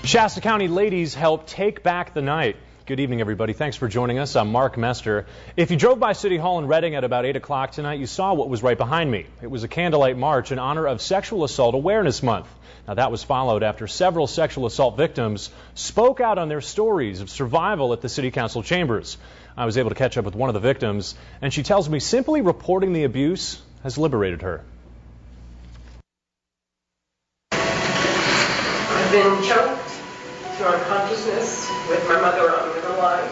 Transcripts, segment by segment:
Shasta County ladies help take back the night. Good evening, everybody. Thanks for joining us. I'm Mark Mester. If you drove by City Hall in Reading at about 8 o'clock tonight, you saw what was right behind me. It was a candlelight march in honor of Sexual Assault Awareness Month. Now, that was followed after several sexual assault victims spoke out on their stories of survival at the City Council chambers. I was able to catch up with one of the victims, and she tells me simply reporting the abuse has liberated her. I've been choked to unconsciousness with my mother on the other line.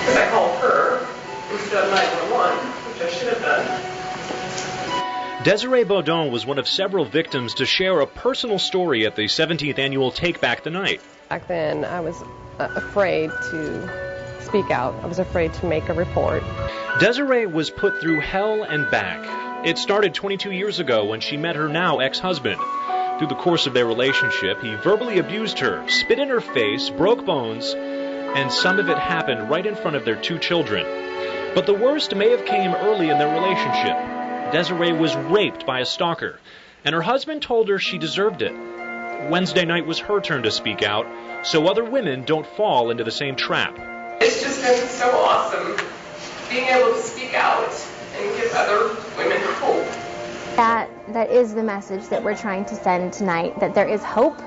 Because I called her instead of 911, which I should have done. Desiree Baudon was one of several victims to share a personal story at the 17th annual Take Back the Night. Back then, I was afraid to speak out. I was afraid to make a report. Desiree was put through hell and back. It started 22 years ago when she met her now ex-husband. Through the course of their relationship, he verbally abused her, spit in her face, broke bones, and some of it happened right in front of their 2 children. But the worst may have came early in their relationship. Desiree was raped by a stalker, and her husband told her she deserved it. Wednesday night was her turn to speak out, so other women don't fall into the same trap. It's just been so awesome being able to speak out and give other women hope. That is the message that we're trying to send tonight, that there is hope,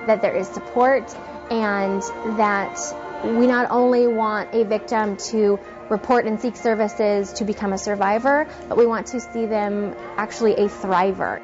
that there is support, and that we not only want a victim to report and seek services to become a survivor, but we want to see them actually a thriver.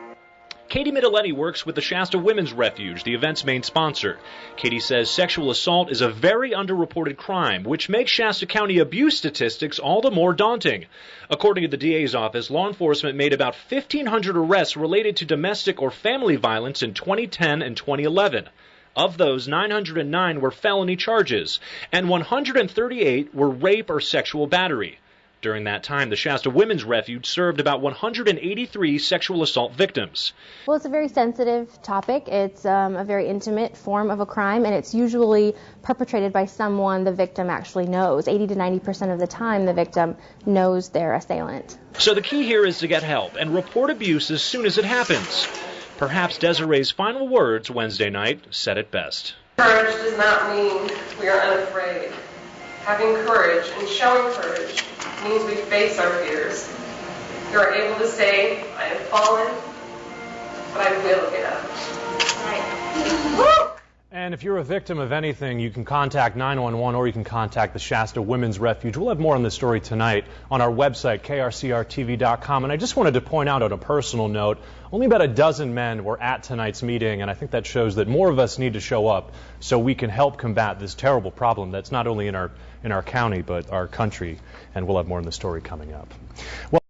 Katie Middletti works with the Shasta Women's Refuge, the event's main sponsor. Katie says sexual assault is a very underreported crime, which makes Shasta County abuse statistics all the more daunting. According to the DA's office, law enforcement made about 1,500 arrests related to domestic or family violence in 2010 and 2011. Of those, 909 were felony charges, and 138 were rape or sexual battery. During that time, the Shasta Women's Refuge served about 183 sexual assault victims. Well, it's a very sensitive topic. It's a very intimate form of a crime, and it's usually perpetrated by someone the victim actually knows. 80 to 90% of the time, the victim knows their assailant. So the key here is to get help and report abuse as soon as it happens. Perhaps Desiree's final words Wednesday night said it best. Courage does not mean we are unafraid. Having courage and showing courage means we face our fears. We are able to say, I have fallen, but I will get up. Right. And if you're a victim of anything, you can contact 911 or you can contact the Shasta Women's Refuge. We'll have more on this story tonight on our website, krcrtv.com. And I just wanted to point out on a personal note, only about a dozen men were at tonight's meeting, and I think that shows that more of us need to show up so we can help combat this terrible problem that's not only in our county but our country. And we'll have more on the story coming up. Well,